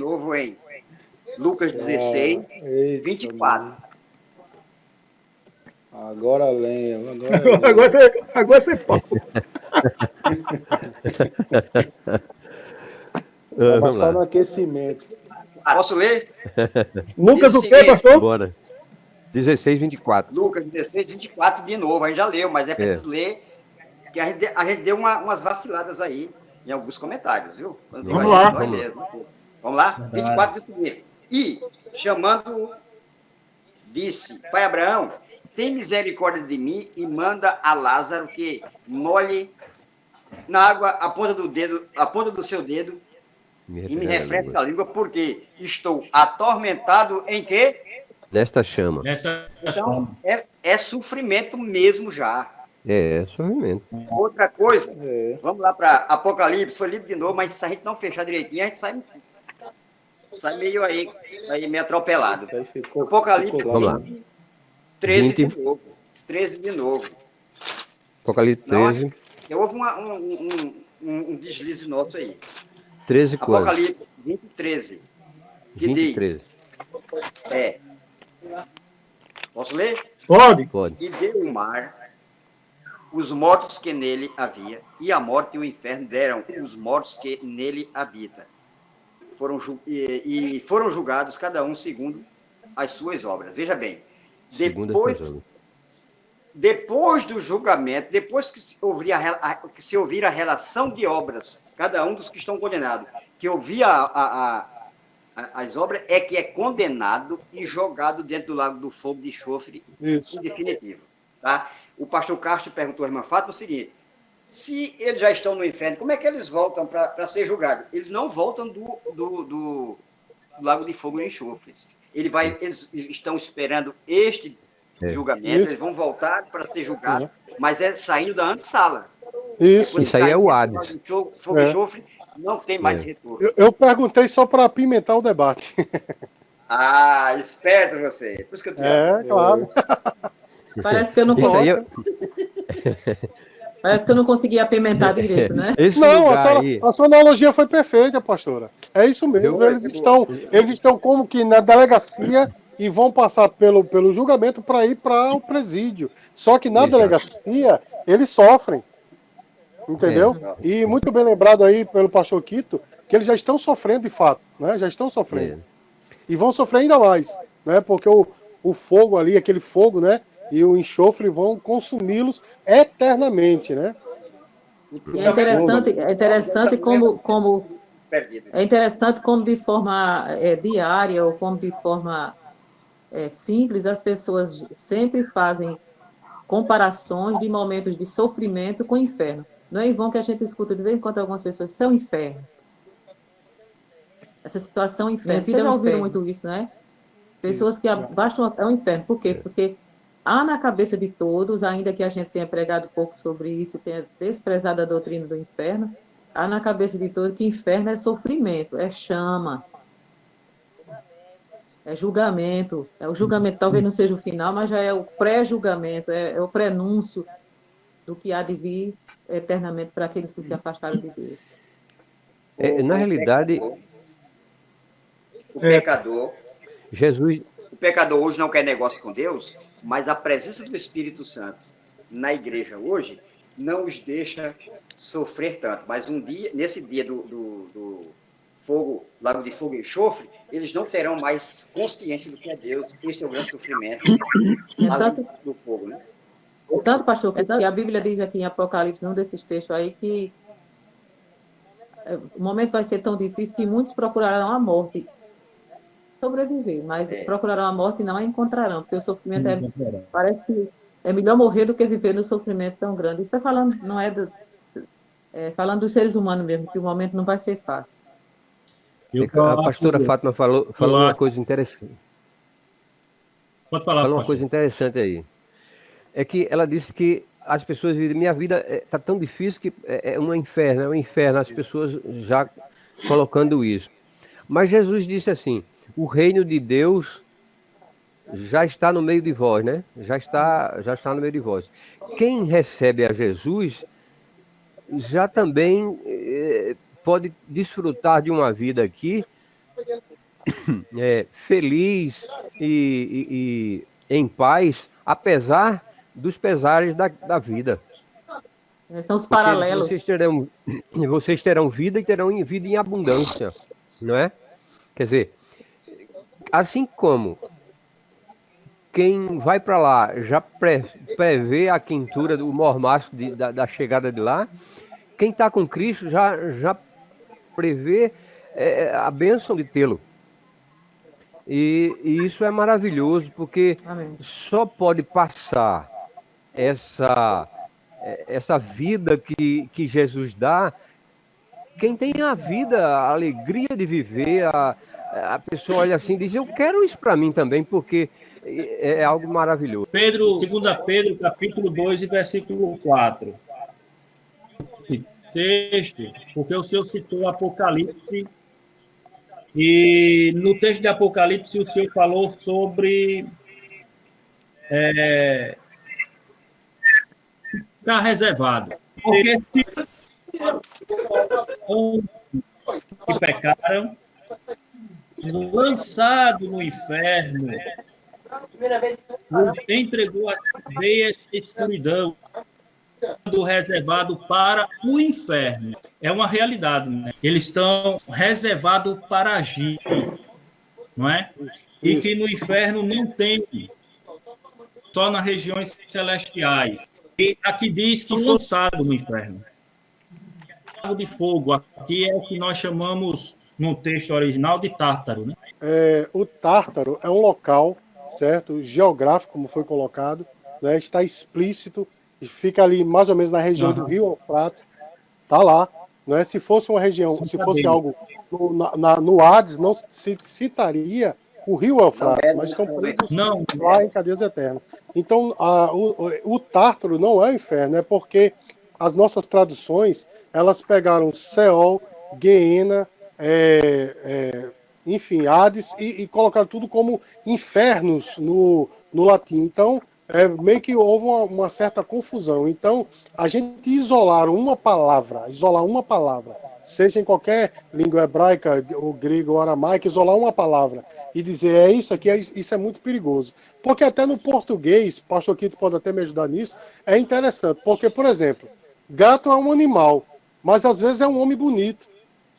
novo em Lucas 16, Eita, 24. mano. Agora lenha, Agora você pode. Tava Vamos só lá. no aquecimento. Posso ler? Lucas Diz o o quê, seguinte, pastor? Bora. 16, 24. Lucas 16, 24 de novo, a gente já leu, mas é preciso ler, que a gente deu umas vaciladas aí em alguns comentários, viu? Quando digo a Vamos gente, lá. nós mesmo. Vamos lá? 24 de primeiro. E, chamando, disse, pai Abraão, tem misericórdia de mim e manda a Lázaro que molhe na água a ponta do seu dedo e me refresque a língua, porque estou atormentado em quê? Nesta chama. Então, é sofrimento mesmo já. É sofrimento. Outra coisa, É. vamos lá para Apocalipse, foi lido de novo, mas se a gente não fechar direitinho, a gente sai meio aí meio atropelado. Isso aí ficou. Apocalipse Vamos lá. 13 20. de novo. 13 de novo. Apocalipse Não, 13. houve um deslize nosso aí. 13 quando? Apocalipse 20, 13. Que 23. diz, posso ler? Pode. Pode. E deu o mar os mortos que nele havia, e a morte e o inferno deram os mortos que nele habitam. Foram julgados cada um segundo as suas obras. Veja bem, depois do julgamento, depois que se ouvir a relação de obras, cada um dos que estão condenados, que ouvir as obras, é que é condenado e jogado dentro do lago do fogo de enxofre em definitivo. Tá? O pastor Castro perguntou à irmã Fátima o seguinte, se eles já estão no inferno, como é que eles voltam para ser julgados? Eles não voltam do lago de fogo e enxofre. Eles estão esperando este julgamento, eles vão voltar para ser julgados, mas é saindo da antessala. Isso aí é o Hades. Fogo e enxofre, não tem mais retorno. Eu perguntei só para apimentar o debate. Ah, esperto você. Por isso que eu te amo. Claro. Parece que eu não posso. Parece que eu não consegui apimentar direito, né? Não, a sua analogia foi perfeita, pastora. É isso mesmo. Eles estão como que na delegacia e vão passar pelo julgamento para ir para o presídio. Só que na delegacia eles sofrem. Entendeu? E muito bem lembrado aí pelo pastor Quito, que eles já estão sofrendo de fato, né? Já estão sofrendo. E vão sofrer ainda mais, né? Porque o fogo ali, aquele fogo, né? E o enxofre vão consumi-los eternamente, né? E é interessante como de forma diária ou como de forma simples as pessoas sempre fazem comparações de momentos de sofrimento com o inferno. Não é em vão que a gente escuta de vez em quando algumas pessoas são inferno. Essa situação é inferno. Vocês já ouviram muito isso, né? Pessoas que abaixam é o inferno. Por quê? Porque há na cabeça de todos, ainda que a gente tenha pregado pouco sobre isso, tenha desprezado a doutrina do inferno, há na cabeça de todos que inferno é sofrimento, é chama, é julgamento. O julgamento talvez não seja o final, mas já é o pré-julgamento, é o prenúncio do que há de vir eternamente para aqueles que se afastaram de Deus. Na realidade, o pecador, Jesus... O pecador hoje não quer negócio com Deus, mas a presença do Espírito Santo na igreja hoje não os deixa sofrer tanto. Mas nesse dia do fogo, lago de fogo e enxofre, eles não terão mais consciência do que é Deus. Este é o grande sofrimento do fogo, né? Tanto, pastor, que a Bíblia diz aqui em Apocalipse, num desses textos aí, que o momento vai ser tão difícil que muitos procurarão a morte. Sobreviver, mas procurarão a morte e não a encontrarão, porque o sofrimento parece que é melhor morrer do que viver no sofrimento tão grande. Isso está falando, não falando dos seres humanos mesmo, que o momento não vai ser fácil. A pastora Fátima falou uma coisa interessante. Pode falar, falou uma coisa interessante aí. É que ela disse que as pessoas dizem, minha vida está tão difícil que é um inferno, as pessoas já colocando isso. Mas Jesus disse assim, o reino de Deus já está no meio de vós, né? Já está no meio de vós. Quem recebe a Jesus já também pode desfrutar de uma vida aqui feliz e em paz, apesar dos pesares da vida. São os Porque paralelos. vocês terão vida e terão vida em abundância, não é? Quer dizer, assim como quem vai para lá já prevê a quintura do mormaço da chegada de lá, quem está com Cristo já prevê a bênção de tê-lo. E isso é maravilhoso, porque Amém. só pode passar essa vida que Jesus dá quem tem a vida, a alegria de viver. A pessoa olha assim e diz, eu quero isso para mim também, porque é algo maravilhoso. 2 Pedro, capítulo 2 e versículo 4. Texto, porque o senhor citou Apocalipse, e no texto de Apocalipse o senhor falou sobre ficar reservado. Porque se pecaram, lançado no inferno, os entregou às veias de escuridão, reservado para o inferno. É uma realidade, né? Eles estão reservados para agir, não é? E que no inferno não tem, só nas regiões celestiais. E aqui diz que foi lançado no inferno. Lago de fogo, aqui é o que nós chamamos, no texto original, de Tártaro, né? O Tártaro é um local, certo, geográfico, como foi colocado, né, está explícito, fica ali mais ou menos na região do Rio Eufrates, está lá. Né, se fosse uma região, se fosse algo no Hades, não se citaria o Rio Eufrates, mas estão presos lá em cadeias eternas. Então, o Tártaro não é o inferno, é porque as nossas traduções, elas pegaram Seol, Guiena, enfim, Hades, e colocaram tudo como infernos no latim. Então, meio que houve uma certa confusão. Então, a gente isolar uma palavra, seja em qualquer língua hebraica, ou grego, ou aramaico, isolar uma palavra e dizer é isso aqui, isso é muito perigoso. Porque até no português, pastor Quito pode até me ajudar nisso, é interessante. Porque, por exemplo, gato é um animal, mas às vezes é um homem bonito.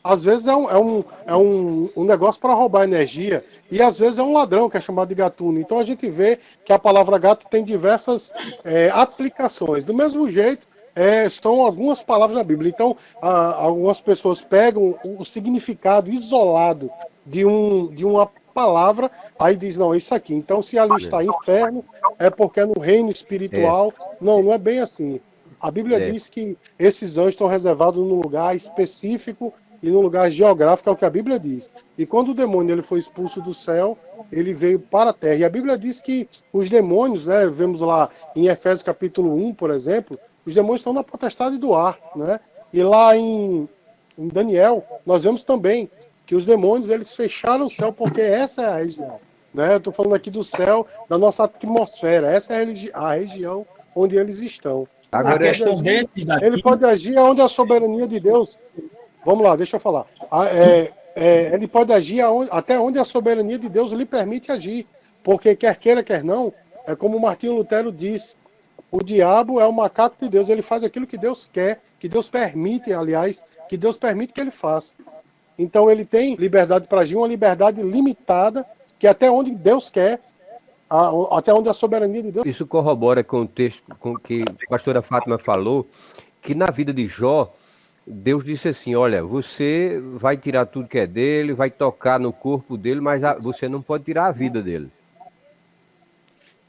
Às vezes é um negócio para roubar energia, e às vezes é um ladrão, que é chamado de gatuno. Então a gente vê que a palavra gato tem diversas aplicações. Do mesmo jeito, são algumas palavras da Bíblia. Então, algumas pessoas pegam o significado isolado de uma palavra, aí diz, não, isso aqui. Então, se ali está inferno, é porque é no reino espiritual. Não é bem assim. A Bíblia diz que esses anjos estão reservados num lugar específico e num lugar geográfico, é o que a Bíblia diz. E quando o demônio ele foi expulso do céu, ele veio para a terra. E a Bíblia diz que os demônios, né, vemos lá em Efésios capítulo 1, por exemplo, os demônios estão na potestade do ar. Né? E lá em Daniel, nós vemos também que os demônios eles fecharam o céu, porque essa é a região. Né? Eu estou falando aqui do céu, da nossa atmosfera. Essa é a região onde eles estão. Agora, ele pode agir onde a soberania de Deus... Vamos lá, deixa eu falar. Ele pode agir até onde a soberania de Deus lhe permite agir. Porque quer queira, quer não, é como Martinho Lutero disse, o diabo é o macaco de Deus, ele faz aquilo que Deus quer, que Deus permite, aliás, que Deus permite que ele faça. Então ele tem liberdade para agir, uma liberdade limitada, que até onde Deus quer, até onde a soberania de Deus... Isso corrobora com o texto com que a pastora Fátima falou, que na vida de Jó, Deus disse assim, olha, você vai tirar tudo que é dele, vai tocar no corpo dele, mas você não pode tirar a vida dele.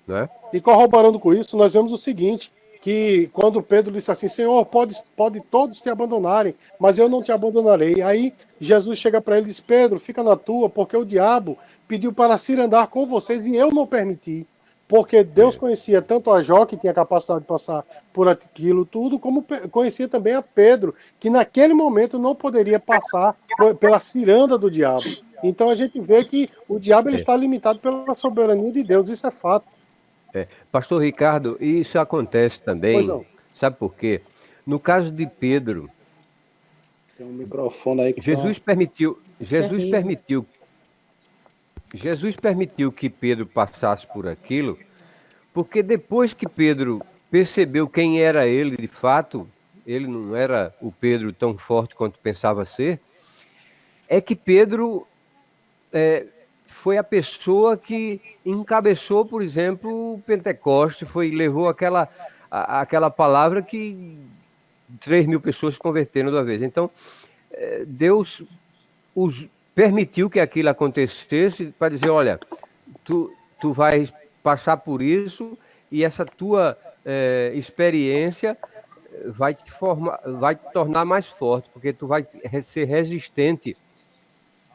Né? E corroborando com isso, nós vemos o seguinte, que quando Pedro disse assim, Senhor, pode todos te abandonarem, mas eu não te abandonarei. Aí Jesus chega para ele e diz, Pedro, fica na tua, porque o diabo pediu para se andar com vocês e eu não permiti. Porque Deus conhecia tanto a Jó, que tinha capacidade de passar por aquilo tudo, como conhecia também a Pedro, que naquele momento não poderia passar pela ciranda do diabo. Então a gente vê que o diabo ele está limitado pela soberania de Deus, isso é fato. Pastor Ricardo, isso acontece também, sabe por quê? No caso de Pedro, tem um microfone aí que Jesus permitiu Jesus permitiu que Pedro passasse por aquilo, porque depois que Pedro percebeu quem era ele de fato, ele não era o Pedro tão forte quanto pensava ser, é que Pedro foi a pessoa que encabeçou, por exemplo, o Pentecoste, levou aquela palavra que 3.000 pessoas se converteram de uma vez. Então, Deus permitiu que aquilo acontecesse para dizer, olha, tu vais passar por isso e essa tua experiência vai te tornar mais forte, porque tu vai ser resistente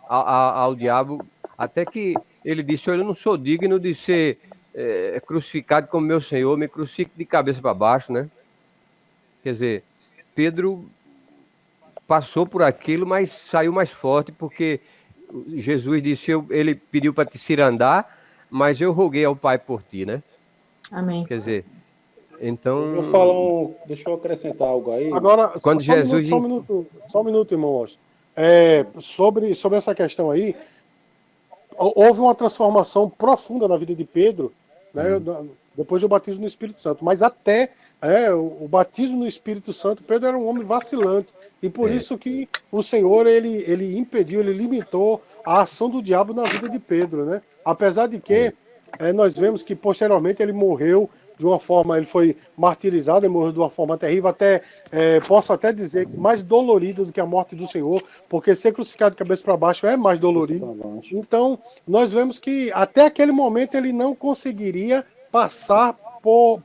ao diabo, até que ele disse, eu não sou digno de ser crucificado como meu Senhor, me crucifique de cabeça para baixo, né? Quer dizer, Pedro passou por aquilo, mas saiu mais forte, porque Jesus disse, ele pediu para te cirandar, mas eu roguei ao Pai por ti, né? Amém. Quer dizer, então... Deixa eu acrescentar algo aí. Agora, quando Jesus... Só um minuto, irmão Washington. Sobre essa questão aí, houve uma transformação profunda na vida de Pedro, né, depois do batismo no Espírito Santo, mas até o batismo no Espírito Santo, Pedro era um homem vacilante, e por isso que o Senhor ele impediu, ele limitou a ação do diabo na vida de Pedro, né? Apesar de que nós vemos que posteriormente ele morreu de uma forma, ele foi martirizado, ele morreu de uma forma terrível, posso até dizer que mais dolorido do que a morte do Senhor, porque ser crucificado de cabeça para baixo é mais dolorido. Então, nós vemos que até aquele momento ele não conseguiria passar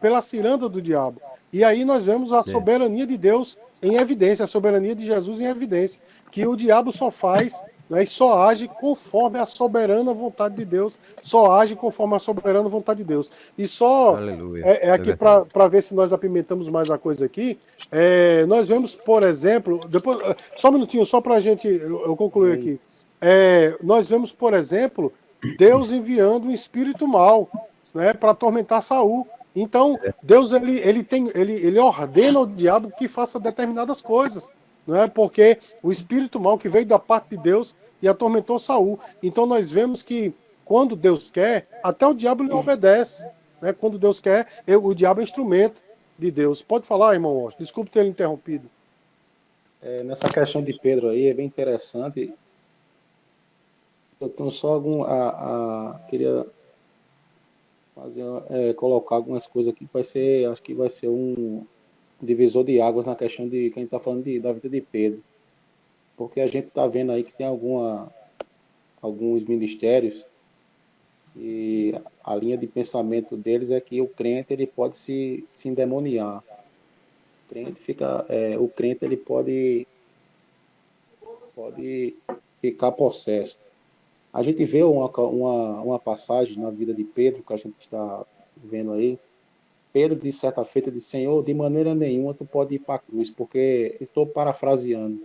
pela ciranda do diabo. E aí nós vemos a soberania de Deus em evidência, a soberania de Jesus em evidência, que o diabo só faz, né, e só age conforme a soberana vontade de Deus, só age conforme a soberana vontade de Deus. E só aqui para ver se nós apimentamos mais a coisa aqui, nós vemos, por exemplo, depois, só um minutinho, só para a gente, eu concluir aqui, nós vemos, por exemplo, Deus enviando um espírito mau, né, para atormentar Saul. Então, Deus ele ordena ao diabo que faça determinadas coisas, não é? Porque o espírito mau que veio da parte de Deus e atormentou Saul. Então, nós vemos que quando Deus quer, até o diabo lhe obedece, né? Quando Deus quer, o diabo é instrumento de Deus. Pode falar, irmão Washington. Desculpe ter interrompido. Nessa questão de Pedro aí, é bem interessante. Eu tenho só queria colocar algumas coisas aqui que acho que vai ser um divisor de águas na questão de quem está falando da vida de Pedro, porque a gente está vendo aí que tem alguns ministérios e a linha de pensamento deles é que o crente ele pode se endemoniar, o crente ele pode ficar possesso. A gente vê uma passagem na vida de Pedro, que a gente está vendo aí. Pedro, de certa feita, disse, Senhor, de maneira nenhuma tu pode ir para a cruz, porque, estou parafraseando,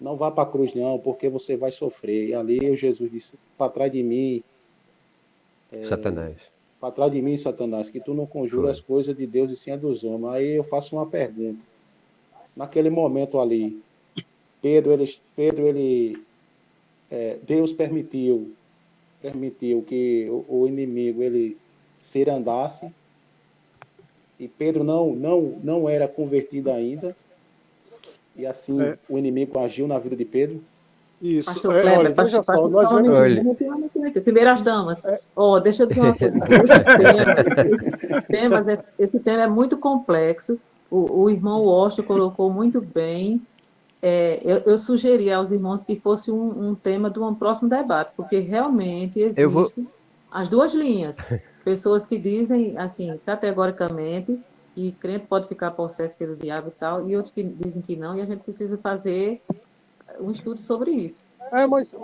não vá para a cruz não, porque você vai sofrer. E ali o Jesus disse, para trás de mim, Satanás. Para trás de mim, Satanás, que tu não conjura as coisas de Deus e sim a dos homens. Aí eu faço uma pergunta. Naquele momento ali, Deus permitiu que o inimigo ele cirandasse, e Pedro não era convertido ainda, e assim o inimigo agiu na vida de Pedro. Isso. Pastor Kleber, veja só, nós vemos... Primeiras damas. Deixa eu dizer uma coisa. Esse tema é muito complexo. O irmão Washington colocou muito bem. Eu sugeri aos irmãos que fosse um tema de um próximo debate, porque realmente existem as duas linhas. Pessoas que dizem, assim, categoricamente, que crente pode ficar possesso pelo diabo e tal, e outros que dizem que não, e a gente precisa fazer um estudo sobre isso. Mas,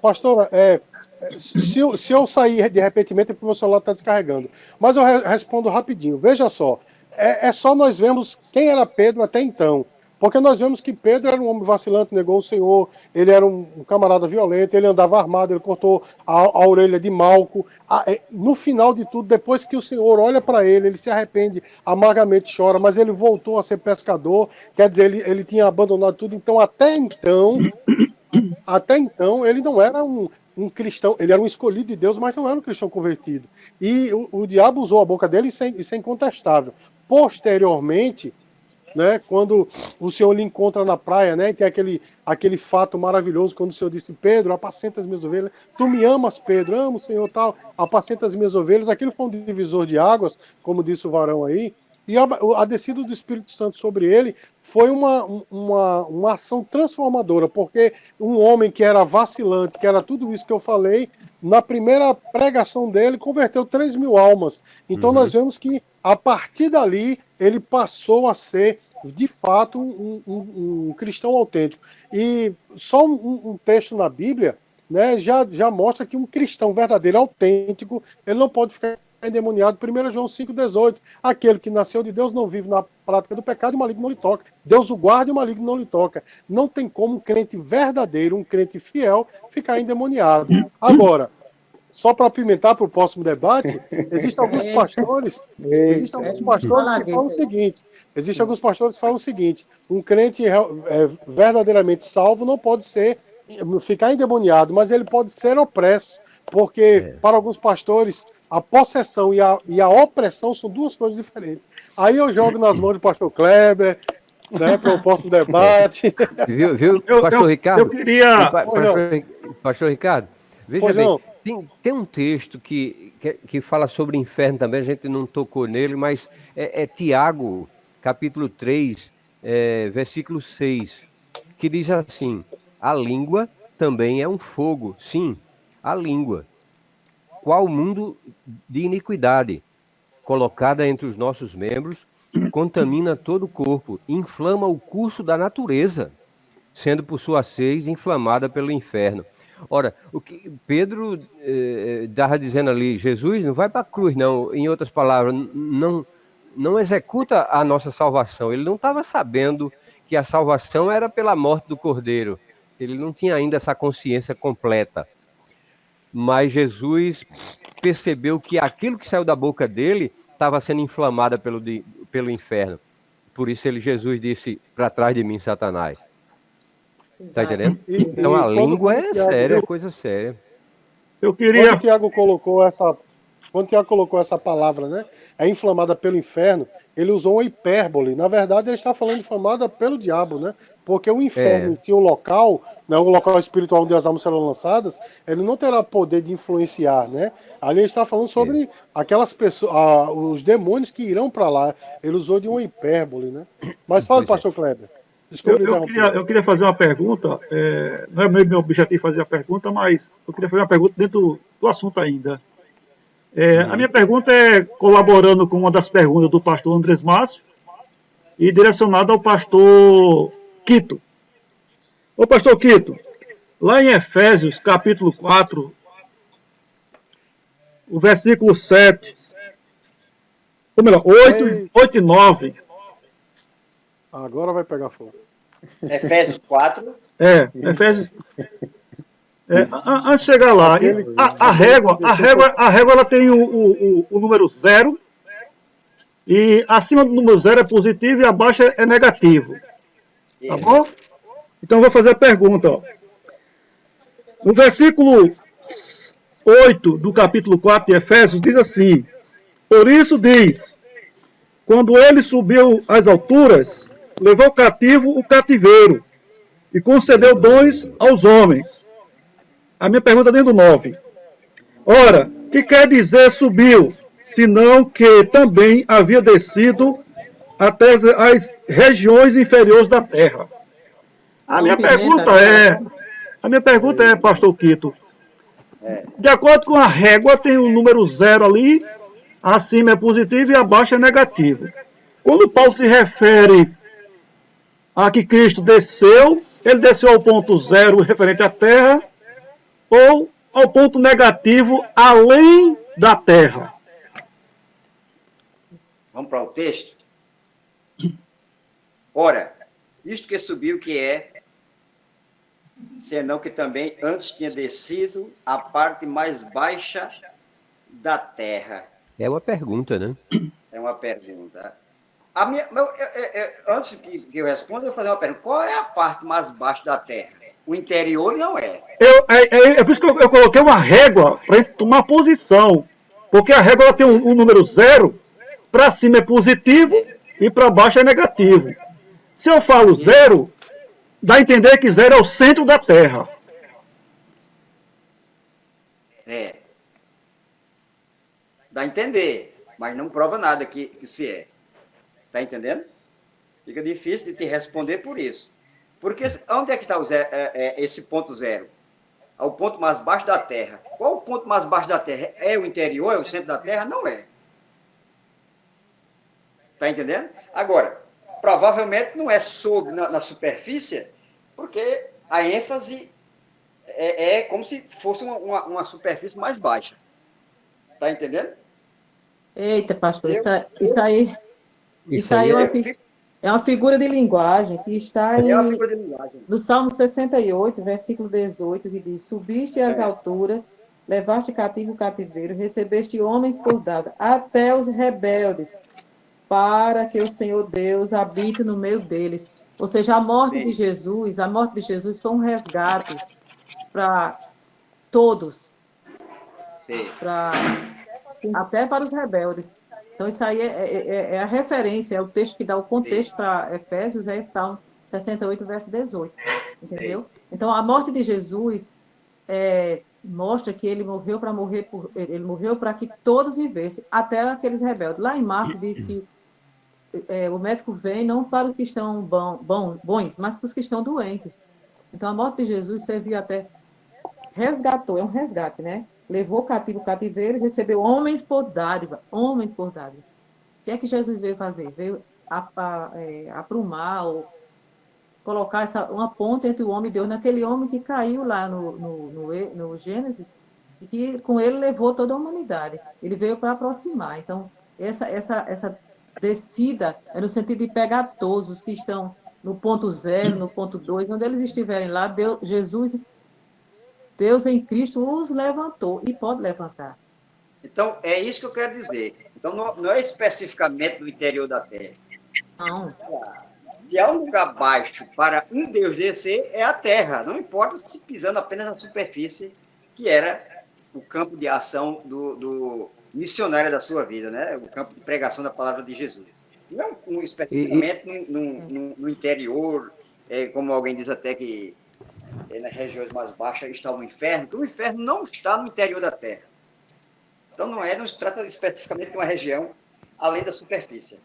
pastora, se eu sair de repente é porque o meu celular está descarregando. Mas eu respondo rapidinho. Veja só, só nós vemos quem era Pedro até então. Porque nós vemos que Pedro era um homem vacilante, negou o Senhor, ele era um camarada violento, ele andava armado, ele cortou a orelha de Malco. No final de tudo, depois que o Senhor olha para ele se arrepende, amargamente chora, mas ele voltou a ser pescador, quer dizer, ele tinha abandonado tudo. Então, até então, ele não era um cristão, ele era um escolhido de Deus, mas não era um cristão convertido. E o diabo usou a boca dele, isso é incontestável. Posteriormente, né, quando o Senhor lhe encontra na praia, né, e tem aquele fato maravilhoso, quando o Senhor disse: Pedro, apacenta as minhas ovelhas. Tu me amas, Pedro? Amo, Senhor, tal. Apacenta as minhas ovelhas. Aquilo foi um divisor de águas, como disse o varão aí. E a descida do Espírito Santo sobre ele foi uma ação transformadora, porque um homem que era vacilante, que era tudo isso que eu falei, na primeira pregação dele, converteu 3.000 almas. Então nós vemos que, a partir dali, ele passou a ser, de fato, um cristão autêntico. E só um texto na Bíblia, né, já mostra que um cristão verdadeiro, autêntico, ele não pode ficar endemoniado. 1 João 5,18. Aquele que nasceu de Deus não vive na prática do pecado e o maligno não lhe toca. Deus o guarda e o maligno não lhe toca. Não tem como um crente verdadeiro, um crente fiel, ficar endemoniado. Agora, só para apimentar para o próximo debate, existem alguns pastores que falam o seguinte. Existem alguns pastores que falam o seguinte: um crente verdadeiramente salvo não pode ficar endemoniado, mas ele pode ser opresso, porque para alguns pastores a possessão e a opressão são duas coisas diferentes. Aí eu jogo nas mãos do pastor Kleber, né, para o próximo debate. Viu, pastor Ricardo? Eu queria... Pastor Ricardo, veja bem, tem um texto que fala sobre o inferno também, a gente não tocou nele, mas é Tiago, capítulo 3, versículo 6, que diz assim: a língua também é um fogo, sim, a língua. Qual mundo de iniquidade, colocada entre os nossos membros, contamina todo o corpo, inflama o curso da natureza, sendo por sua vez inflamada pelo inferno. Ora, o que Pedro estava dizendo ali, Jesus não vai para a cruz, não. Em outras palavras, não executa a nossa salvação. Ele não estava sabendo que a salvação era pela morte do Cordeiro. Ele não tinha ainda essa consciência completa. Mas Jesus percebeu que aquilo que saiu da boca dele estava sendo inflamada pelo inferno. Por isso Jesus disse: para trás de mim, Satanás. Está entendendo? Então a língua é séria, é coisa séria. Eu queria... Quando o Tiago colocou essa palavra, né, é inflamada pelo inferno, ele usou uma hipérbole. Na verdade, ele está falando inflamada pelo diabo, né? Porque o inferno em si, o local, né, o local espiritual onde as almas serão lançadas, ele não terá poder de influenciar, né? Ali ele está falando sobre aquelas pessoas, os demônios que irão para lá. Ele usou de uma hipérbole, né? Mas fala, pastor Kleber. Eu queria fazer uma pergunta, não é meu objetivo fazer a pergunta, mas eu queria fazer uma pergunta dentro do assunto ainda. A minha pergunta é colaborando com uma das perguntas do pastor Andrés Márcio e direcionada ao pastor Quito. Ô pastor Quito, lá em Efésios capítulo 4, o versículo 7, ou melhor, 8 e 9. Agora vai pegar fogo. Efésios 4. Efésios... antes de chegar lá, a régua ela tem o número 0, e acima do número 0 é positivo e abaixo é negativo. Tá bom? Então eu vou fazer a pergunta. Ó. No versículo 8 do capítulo 4 de Efésios diz assim: por isso diz, quando ele subiu às alturas, levou cativo o cativeiro e concedeu dons aos homens. A minha pergunta é dentro do 9. Ora, o que quer dizer subiu? Senão que também havia descido até as regiões inferiores da terra. A minha pergunta é, pastor Quito, de acordo com a régua, tem o número 0 ali, acima é positivo e abaixo é negativo. Quando Paulo se refere a que Cristo desceu, ele desceu ao ponto 0 referente à terra, ou ao ponto negativo além da terra? Vamos para o texto? Ora, isto que subiu que é, senão que também antes tinha descido a parte mais baixa da terra. É uma pergunta, né? É uma pergunta. Antes que eu responda, eu vou fazer uma pergunta. Qual é a parte mais baixa da Terra? O interior não é. É por isso que eu coloquei uma régua para tomar posição. Porque a régua ela tem um número 0, para cima é positivo e para baixo é negativo. Se eu falo 0, dá a entender que 0 é o centro da Terra. Dá a entender, mas não prova nada que se é. Está entendendo? Fica difícil de te responder por isso. Porque onde é que está esse ponto 0? É o ponto mais baixo da Terra. Qual o ponto mais baixo da Terra? É o interior? É o centro da Terra? Não é. Está entendendo? Agora, provavelmente não é na superfície, porque a ênfase é como se fosse uma superfície mais baixa. Está entendendo? Eita, pastor, isso aí é uma figura de linguagem que está no Salmo 68, versículo 18, que diz: subiste às alturas, levaste cativo o cativeiro, recebeste homens por dado, até os rebeldes, para que o Senhor Deus habite no meio deles. Ou seja, a morte de Jesus foi um resgate para todos, até para os rebeldes. Então, isso aí é a referência, é o texto que dá o contexto para Efésios, é Salmo 68, verso 18. Entendeu? Sim. Então, a morte de Jesus mostra que ele morreu para que todos vivessem, até aqueles rebeldes. Lá em Marcos diz que o médico vem não para os que estão bons, mas para os que estão doentes. Então, a morte de Jesus serviu até, resgatou, é um resgate, né? Levou cativo o cativeiro e recebeu homens por dádiva. Homens por dádiva. O que é que Jesus veio fazer? Veio aprumar, ou colocar uma ponte entre o homem e Deus, naquele homem que caiu lá no Gênesis, e que com ele levou toda a humanidade. Ele veio para aproximar. Então, essa descida é no sentido de pegar todos os que estão no ponto 0, no ponto 2, onde eles estiverem lá, Deus em Cristo os levantou e pode levantar. Então, é isso que eu quero dizer. Então, não é especificamente no interior da Terra. Não. Se há um lugar baixo para um Deus descer, é a Terra. Não importa se pisando apenas na superfície, que era o campo de ação do missionário da sua vida, né? O campo de pregação da palavra de Jesus. Não especificamente no interior, como alguém diz até que nas regiões mais baixas está o inferno, porque o inferno não está no interior da Terra. Então não se trata especificamente de uma região além da superfície,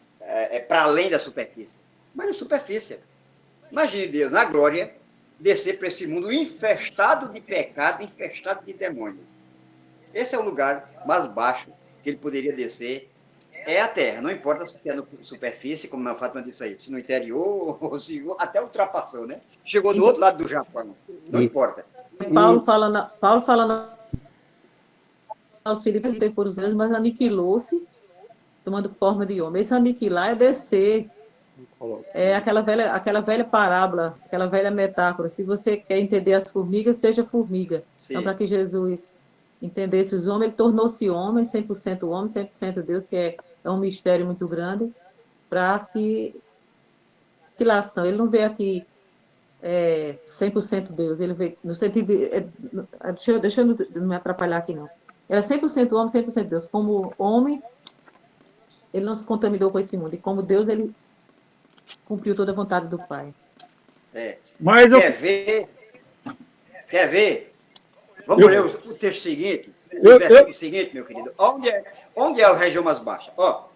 para além da superfície, mas na superfície. Imagine Deus, na glória, descer para esse mundo infestado de pecado, infestado de demônios. Esse é o lugar mais baixo que ele poderia descer, é a Terra. Não importa se é na superfície, como a Fátima disse aí, se no interior, ou se até ultrapassou, né? Chegou do outro lado do Japão. Não importa. Paulo falando aos Filipos, que por os anos, mas aniquilou-se, tomando forma de homem. Esse aniquilar é descer. É aquela velha parábola, aquela velha metáfora. Se você quer entender as formigas, seja formiga. Sim. Então, para que Jesus entendesse os homens, ele tornou-se homem, 100% homem, 100% Deus, que é um mistério muito grande, para que aniquilação. Ele não veio aqui 100% Deus, ele veio no sentido de... Deixa eu não me atrapalhar aqui, não. É 100% homem, 100% Deus. Como homem, ele não se contaminou com esse mundo. E como Deus, ele cumpriu toda a vontade do Pai. Mas Quer ver? Vamos ler o texto seguinte. O versículo seguinte, meu querido. Onde é a região mais baixa?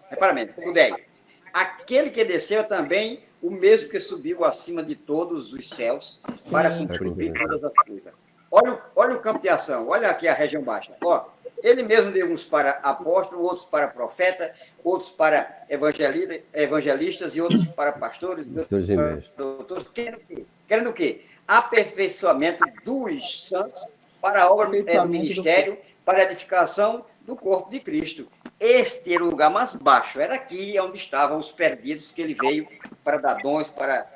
Repara bem, o 10. Aquele que desceu também, o mesmo que subiu acima de todos os céus, para cumprir todas as coisas. Olha o campo de ação, olha aqui a região baixa. Ele mesmo deu uns para apóstolos, outros para profeta, outros para evangelistas e outros para pastores, doutores. Querendo o quê? Aperfeiçoamento dos santos para a obra do ministério, para a edificação do corpo de Cristo. Este era o lugar mais baixo, era aqui onde estavam os perdidos que ele veio para dar dons, para...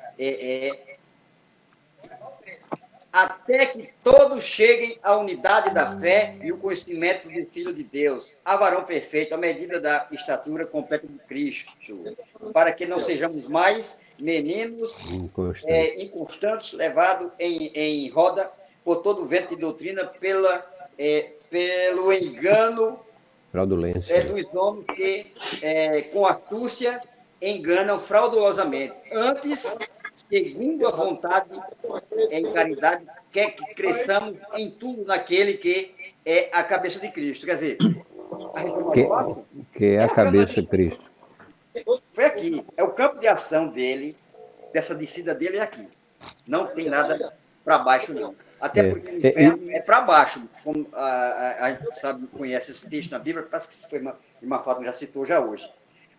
até que todos cheguem à unidade da fé e o conhecimento do Filho de Deus, a varão perfeito, à medida da estatura completa de Cristo, para que não sejamos mais meninos inconstantes, levados em roda por todo o vento de doutrina, pelo engano dos homens que, com astúcia, enganam fraudulosamente. Antes, segundo a vontade, em caridade, quer que cresçamos em tudo naquele que é a cabeça de Cristo. Quer dizer, que é a cabeça de Cristo. Foi aqui. É o campo de ação dele, dessa descida dele é aqui. Não tem nada para baixo, não. Até porque o inferno é para baixo, como a gente sabe, conhece esse texto na Bíblia, parece que isso foi uma Fátima já citou já hoje.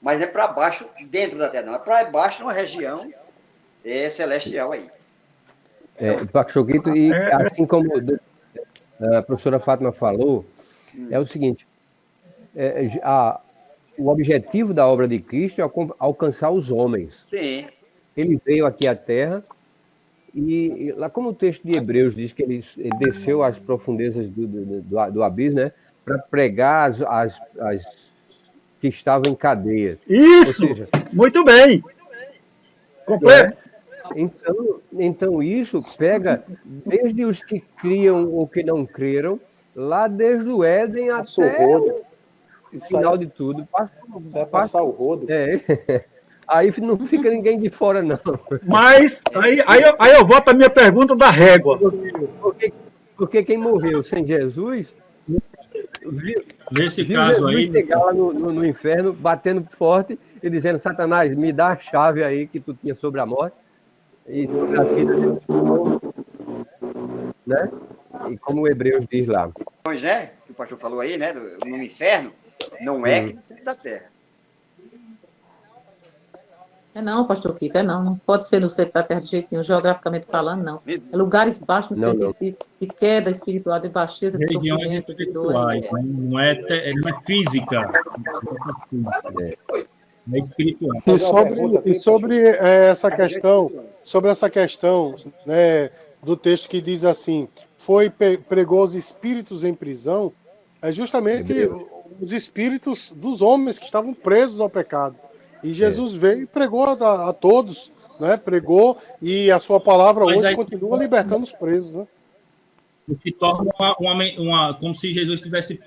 Mas é para baixo, dentro da terra, não. É para baixo, numa região celestial aí. Pachoquito, e assim como a professora Fátima falou, é o seguinte, o objetivo da obra de Cristo é alcançar os homens. Sim. Ele veio aqui à Terra, e lá como o texto de Hebreus diz que ele desceu às profundezas do abismo, né, para pregar as que estavam em cadeia. Isso! Ou seja, muito bem! Completo! Então isso pega desde os que criam ou que não creram, lá desde o Éden até o final de tudo. Passar o rodo. Aí não fica ninguém de fora, não. Mas aí eu volto à minha pergunta da régua. Porque quem morreu sem Jesus, nesse caso Jesus aí, chegar lá no inferno, batendo forte e dizendo: Satanás, me dá a chave aí que tu tinha sobre a morte e sobre a vida, né? E como o Hebreus diz lá. Pois é, que o pastor falou aí, né? No inferno, não é que no centro da terra. Não, pastor Kiko, não. Não pode ser no centro da terra de jeito nenhum, geograficamente falando, não. É lugares baixos no sentido de queda espiritual, de baixeza, de regiões espirituais, não é física. É espiritual. E sobre essa questão, né, do texto que diz assim, pregou os espíritos em prisão, é justamente os espíritos dos homens que estavam presos ao pecado. E Jesus veio e pregou a todos, né? Pregou, e a sua palavra hoje continua libertando os presos, né? Se torna como se Jesus tivesse,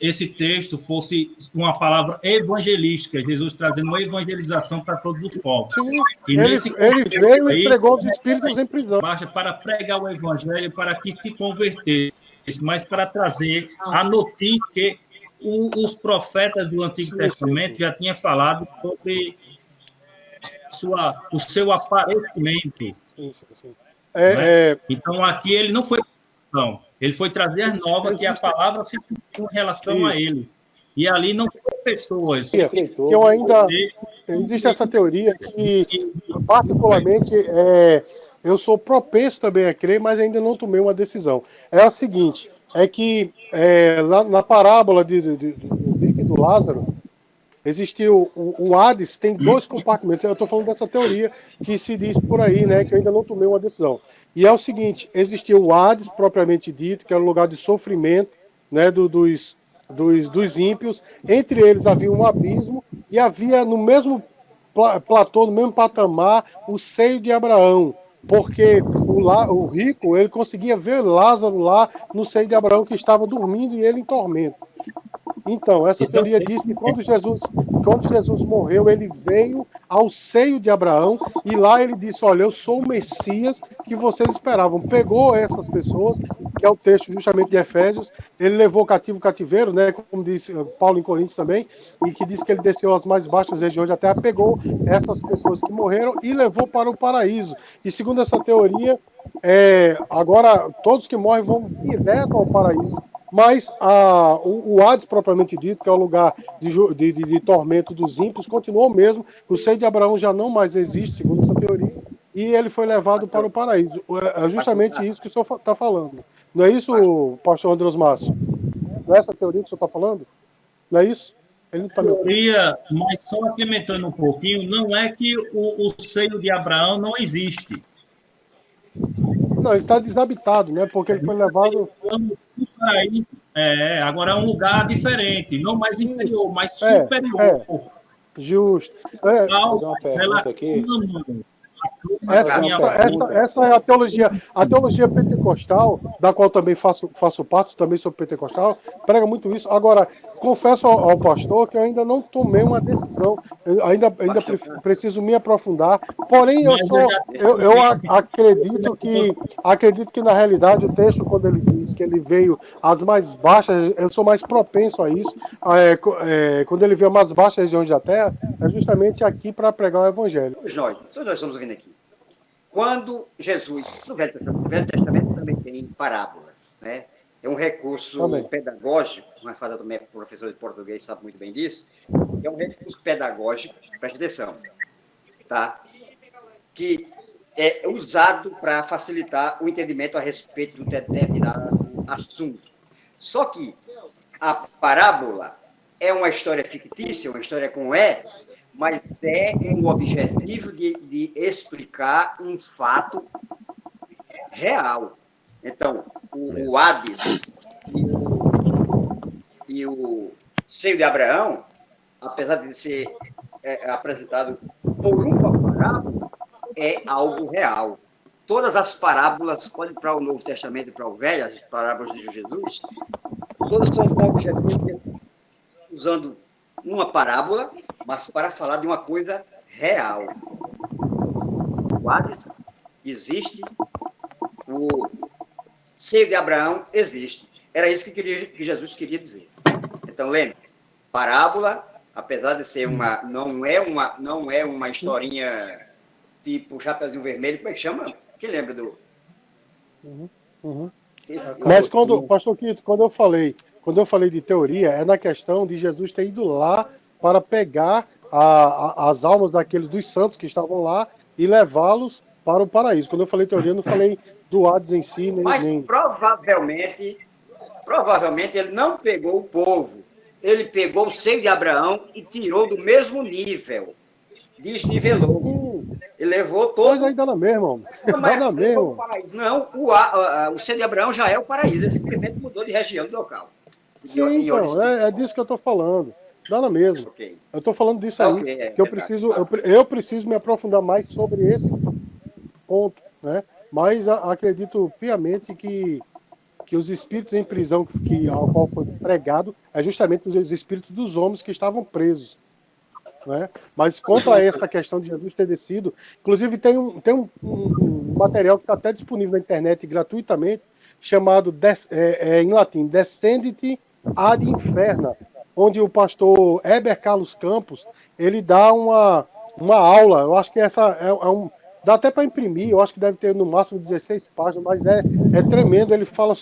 esse texto fosse uma palavra evangelística, Jesus trazendo uma evangelização para todos os povos. Sim, ele veio e pregou os espíritos em prisão. Baixa para pregar o evangelho para que se convertesse, mas para trazer a notícia que os profetas do Antigo Testamento já tinham falado sobre o seu aparecimento. Então, aqui ele não foi... ele foi trazer as novas, que a palavra se cumpriu em relação a ele. E ali não tem pessoas. Que eu ainda... Existe essa teoria que, particularmente, eu sou propenso também a crer, mas ainda não tomei uma decisão. É a seguinte... é que lá na parábola do Rico e do Lázaro, existiu o Hades, tem 2 compartimentos. Eu estou falando dessa teoria que se diz por aí, né, que eu ainda não tomei uma decisão. E é o seguinte, existiu o Hades, propriamente dito, que era o lugar de sofrimento, né, dos ímpios. Entre eles havia um abismo e havia no mesmo platô, no mesmo patamar, o seio de Abraão. Porque o rico, ele conseguia ver Lázaro lá no seio de Abraão, que estava dormindo e ele em tormento. Então, essa teoria diz que quando Jesus morreu, ele veio ao seio de Abraão e lá ele disse: olha, eu sou o Messias que vocês esperavam. Pegou essas pessoas, que é o texto justamente de Efésios, ele levou cativo o cativeiro, né, como disse Paulo em Coríntios também, e que diz que ele desceu às mais baixas regiões da terra, pegou essas pessoas que morreram e levou para o paraíso. E segundo essa teoria, agora todos que morrem vão direto ao paraíso. Mas o Hades, propriamente dito, que é o lugar de tormento dos ímpios, continuou mesmo. O seio de Abraão já não mais existe, segundo essa teoria, e ele foi levado para o paraíso. É justamente isso que o senhor está falando. Não é isso, pastor Andrés Márcio? Não é essa teoria que o senhor está falando? Não é isso? Ele não tá teoria, mas só acrescentando um pouquinho, não é que o seio de Abraão não existe. não, ele está desabitado, né? Porque ele foi levado. Agora é um lugar diferente, não mais inferior, mas É, superior. Justo. Fazer uma pergunta aqui. Essa é a teologia pentecostal, da qual também faço parte, também sou pentecostal, prega muito isso. Agora, confesso ao pastor que eu ainda não tomei uma decisão, eu ainda preciso me aprofundar, porém eu acredito que na realidade o texto, quando ele diz que ele veio às mais baixas, eu sou mais propenso a isso, quando ele veio às mais baixas regiões da terra, é justamente aqui para pregar o evangelho. Todos nós estamos vendo aqui. Quando Jesus, no Velho Testamento também tem parábolas, né? É um recurso pedagógico, uma fada também é professor de português, sabe muito bem disso, é um recurso pedagógico, preste atenção, tá? Que é usado para facilitar o entendimento a respeito de um determinado assunto. Só que a parábola é uma história fictícia, uma história com mas é um objetivo de explicar um fato real. Então, o Hades e o seio de Abraão, apesar de ser apresentado por uma parábola, é algo real. Todas as parábolas, pode ir para o Novo Testamento e para o Velho, as parábolas de Jesus, todas são com objetivo usando uma parábola, mas para falar de uma coisa real. O Hades existe, o seio de Abraão existe. Era isso que Jesus queria dizer. Então, lembre-se, parábola, apesar de ser não é uma historinha tipo Chapeuzinho Vermelho, como é que chama? Quem lembra do... Mas pastor Quito, quando eu falei de teoria, é na questão de Jesus ter ido lá para pegar as almas dos santos que estavam lá e levá-los para o paraíso. Quando eu falei teoria, eu não falei do Hades em si. Mas provavelmente ele não pegou o povo. Ele pegou o seio de Abraão e tirou do mesmo nível. Desnivelou. Ele levou todo... Mas aí dá na mesma, dá na mesma. Não, o seio de Abraão já é o paraíso. Ele simplesmente mudou de região, de local. Sim, então, é disso que eu estou falando. Dá na mesma. Okay. Eu estou falando disso aí, que eu preciso me aprofundar mais sobre esse ponto, né? Mas acredito piamente que os espíritos em prisão ao qual foi pregado é justamente os espíritos dos homens que estavam presos, né? Mas quanto a essa questão de Jesus ter descido, inclusive tem um material que está até disponível na internet gratuitamente, chamado em latim Descendit ad Inferna, onde o pastor Heber Carlos Campos ele dá uma aula. Eu acho que essa dá até para imprimir, eu acho que deve ter no máximo 16 páginas, mas é tremendo. Ele fala